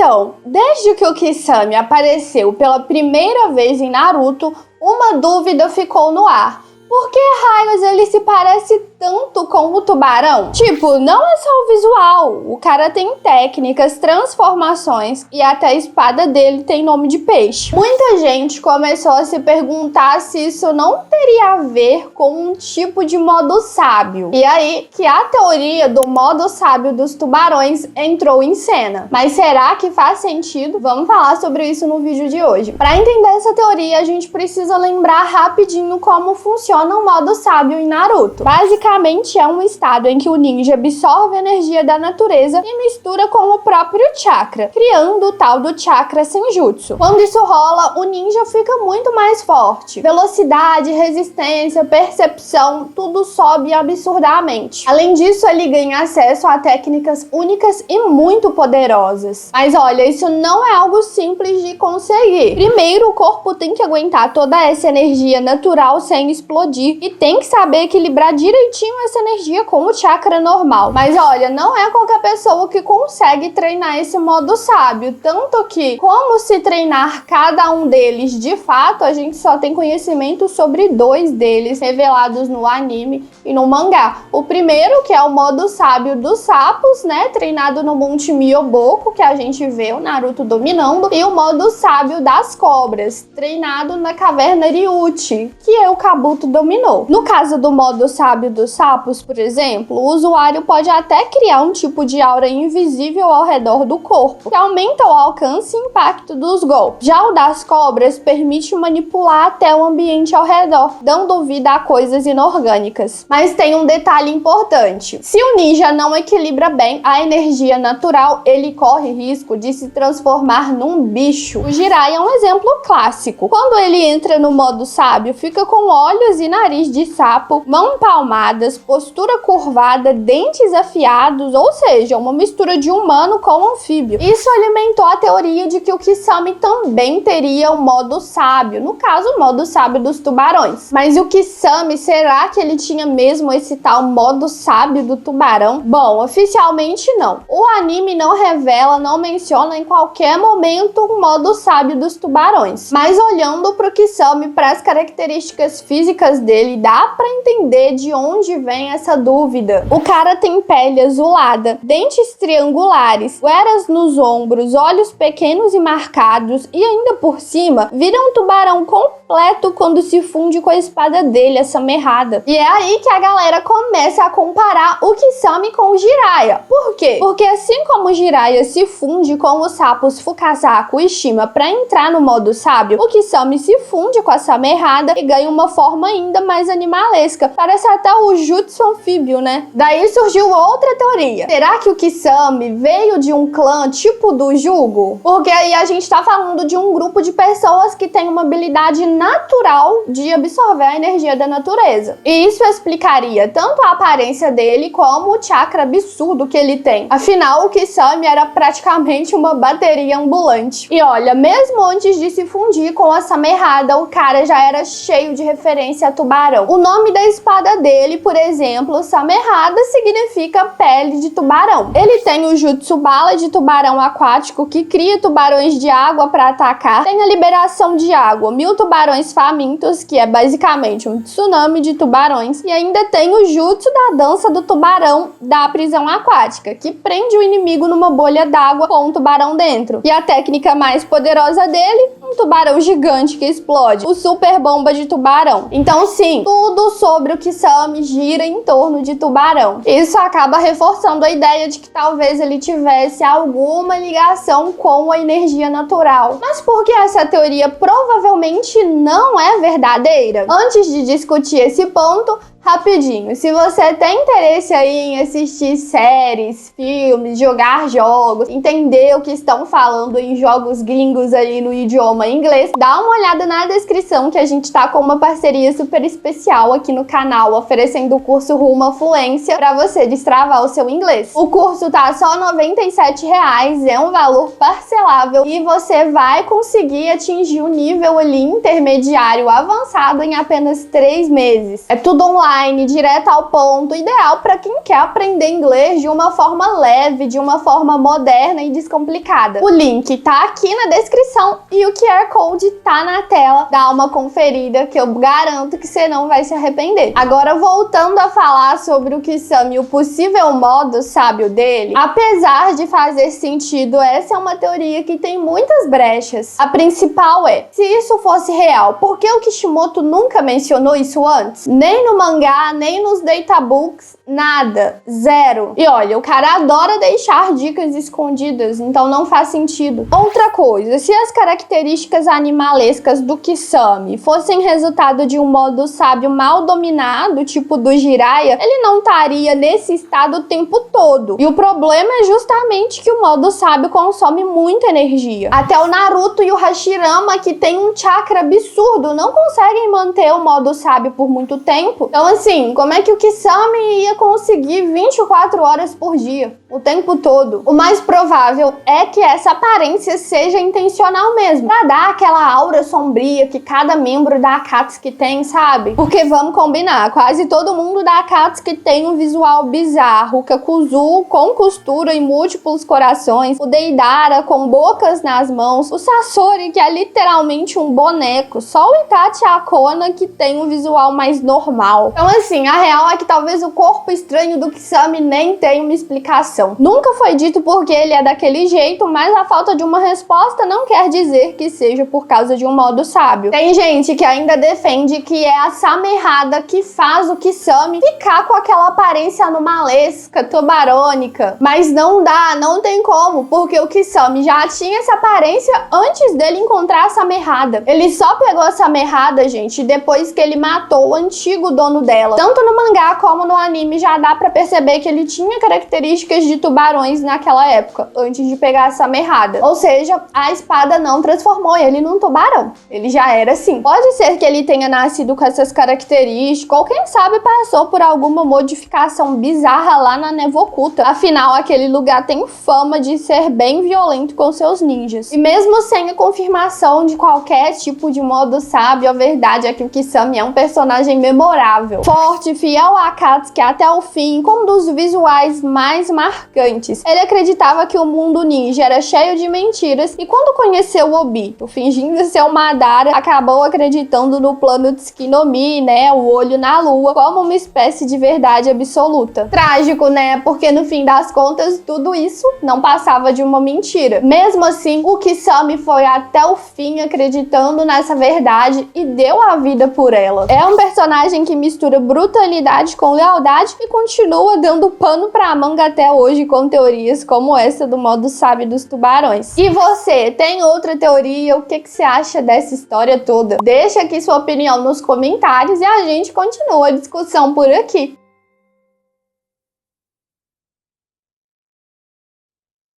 Então, desde que o Kisame apareceu pela primeira vez em Naruto, uma dúvida ficou no ar. Por que raios ele se parece tanto com o tubarão? Tipo, não é só o visual. O cara tem técnicas, transformações e até a espada dele tem nome de peixe. Muita gente começou a se perguntar se isso não teria a ver com um tipo de modo sábio. E aí que a teoria do modo sábio dos tubarões entrou em cena. Mas será que faz sentido? Vamos falar sobre isso no vídeo de hoje. Para entender essa teoria, a gente precisa lembrar rapidinho como funciona o modo sábio em Naruto. Basicamente é um estado em que o ninja absorve a energia da natureza e mistura com o próprio chakra, criando o tal do chakra senjutsu. Quando isso rola, o ninja fica muito mais forte. Velocidade, resistência, percepção, tudo sobe absurdamente. Além disso, ele ganha acesso a técnicas únicas e muito poderosas. Mas olha, isso não é algo simples de conseguir. Primeiro, o corpo tem que aguentar toda essa energia natural sem explodir e tem que saber equilibrar direitinho essa energia com o chakra normal. Mas olha, não é qualquer pessoa que consegue treinar esse modo sábio, tanto que como se treinar cada um deles de fato, a gente só tem conhecimento sobre 2 deles revelados no anime e no mangá. O primeiro, que é o modo sábio dos sapos, né, treinado no Monte Myoboku, que a gente vê o Naruto dominando, e o modo sábio das cobras, treinado na caverna Ryuchi, que o Kabuto dominou. No caso do modo sábio dos sapos, por exemplo, o usuário pode até criar um tipo de aura invisível ao redor do corpo, que aumenta o alcance e impacto dos golpes. Já o das cobras permite manipular até o ambiente ao redor, dando vida a coisas inorgânicas. Mas tem um detalhe importante. Se o ninja não equilibra bem a energia natural, ele corre risco de se transformar num bicho. O Jiraiya é um exemplo clássico. Quando ele entra no modo sábio, fica com olhos e nariz de sapo, mãos palmadas, postura curvada, dentes afiados, ou seja, uma mistura de humano com anfíbio. Isso alimentou a teoria de que o Kisame também teria o modo sábio, no caso, o modo sábio dos tubarões. Mas o Kisame, será que ele tinha mesmo esse tal modo sábio do tubarão? Bom, oficialmente não. O anime não revela, não menciona em qualquer momento o modo sábio dos tubarões. Mas olhando para o Kisame, para as características físicas dele, dá para entender de onde vem essa dúvida. O cara tem pele azulada, dentes triangulares, goeras nos ombros, olhos pequenos e marcados e ainda por cima vira um tubarão completo quando se funde com a espada dele, essa merrada. E é aí que a galera começa a comparar o Kisame com o Jiraiya. Por quê? Porque assim como o Jiraiya se funde com os sapos Fukasaku e Shima para entrar no modo sábio, o Kisame se funde com essa merrada e ganha uma forma ainda mais animalesca. Parece até o jutsu anfíbio, né? Daí surgiu outra teoria. Será que o Kisame veio de um clã tipo do Jugo? Porque aí a gente tá falando de um grupo de pessoas que tem uma habilidade natural de absorver a energia da natureza. E isso explicaria tanto a aparência dele como o chakra absurdo que ele tem. Afinal, o Kisame era praticamente uma bateria ambulante. E olha, mesmo antes de se fundir com essa merrada, o cara já era cheio de referência a tubarão. O nome da espada dele, por exemplo, Samerrada, significa pele de tubarão. Ele tem o jutsu bala de tubarão aquático, que cria tubarões de água para atacar. Tem a liberação de água, 1000 tubarões famintos, que é basicamente um tsunami de tubarões. E ainda tem o jutsu da dança do tubarão da prisão aquática, que prende o inimigo numa bolha d'água com um tubarão dentro. E a técnica mais poderosa dele, um tubarão gigante que explode, o super bomba de tubarão. Então sim, tudo sobre o Kisame gira em torno de tubarão. Isso acaba reforçando a ideia de que talvez ele tivesse alguma ligação com a energia natural. Mas por que essa teoria provavelmente não é verdadeira? Antes de discutir esse ponto, rapidinho, se você tem interesse aí em assistir séries, filmes, jogar jogos, entender o que estão falando em jogos gringos aí no idioma idioma inglês, dá uma olhada na descrição que a gente tá com uma parceria super especial aqui no canal, oferecendo o curso Rumo à Fluência para você destravar o seu inglês. O curso tá só R$ 97,00, é um valor parcelável e você vai conseguir atingir o nível ali intermediário avançado em apenas 3 meses. É tudo online, direto ao ponto, ideal para quem quer aprender inglês de uma forma leve, de uma forma moderna e descomplicada. O link tá aqui na descrição e o QR Code tá na tela. Dá uma conferida que eu garanto que você não vai se arrepender. Agora, voltando a falar sobre o Kisame e o possível modo sábio dele, apesar de fazer sentido, essa é uma teoria que tem muitas brechas. A principal é, se isso fosse real, por que o Kishimoto nunca mencionou isso antes? Nem no mangá, nem nos databooks, nada, zero. E olha, o cara adora deixar dicas escondidas, então não faz sentido. Outra coisa, se as características animalescas do Kisame fossem resultado de um modo sábio mal dominado, tipo do Jiraiya, ele não estaria nesse estado o tempo todo. E o problema é justamente que o modo sábio consome muita energia. Até o Naruto e o Hashirama, que tem um chakra absurdo, não conseguem manter o modo sábio por muito tempo. Então assim, como é que o Kisame ia conseguir 24 horas por dia, o tempo todo? O mais provável é que essa aparência seja intencional mesmo, pra dar aquela aura sombria que cada membro da Akatsuki tem, sabe? Porque vamos combinar, quase todo mundo da Akatsuki tem um visual bizarro. O Kakuzu com costura e múltiplos corações, o Deidara com bocas nas mãos, o Sasori que é literalmente um boneco, só o Itachi e a Kona que tem um visual mais normal. Então assim, a real é que talvez o corpo estranho do Kisame nem tenha uma explicação. Nunca foi dito porque ele é daquele jeito, mas a falta de uma resposta não quer dizer que seja por causa de um modo sábio. Tem gente que ainda defende que é a Samerrada que faz o Kisame ficar com aquela aparência anomalesca, tubarônica. Mas não dá, não tem como, porque o Kisame já tinha essa aparência antes dele encontrar a Samerrada. Ele só pegou a Samerrada, gente, depois que ele matou o antigo dono dela. Tanto no mangá como no anime já dá pra perceber que ele tinha características de tubarões naquela época, antes de pegar a Samerrada. Ou seja, a espada não transformou ele num tubarão. Ele já era assim. Pode ser que ele tenha nascido com essas características, ou quem sabe passou por alguma modificação bizarra lá na Névoa Oculta. Afinal, aquele lugar tem fama de ser bem violento com seus ninjas. E mesmo sem a confirmação de qualquer tipo de modo sábio, a verdade é que o Kisame é um personagem memorável, forte, fiel a Akatsuki até o fim, com um dos visuais mais marcantes. Ele acreditava que o mundo ninja era cheio de mentiras e quando conheceu o Obito, fingindo ser o Madara, acabou acreditando no plano de Tsuki-no-Mi, né, o olho na lua, como uma espécie de verdade absoluta. Trágico, né, porque no fim das contas tudo isso não passava de uma mentira. Mesmo assim, o Kisame foi até o fim acreditando nessa verdade e deu a vida por ela. É um personagem que mistura brutalidade com lealdade e continua dando pano pra manga até hoje com teorias como essa do modo sábio dos tubarões. E você, tem outra teoria? O que você acha dessa história toda? Deixa aqui sua opinião nos comentários e a gente continua a discussão por aqui.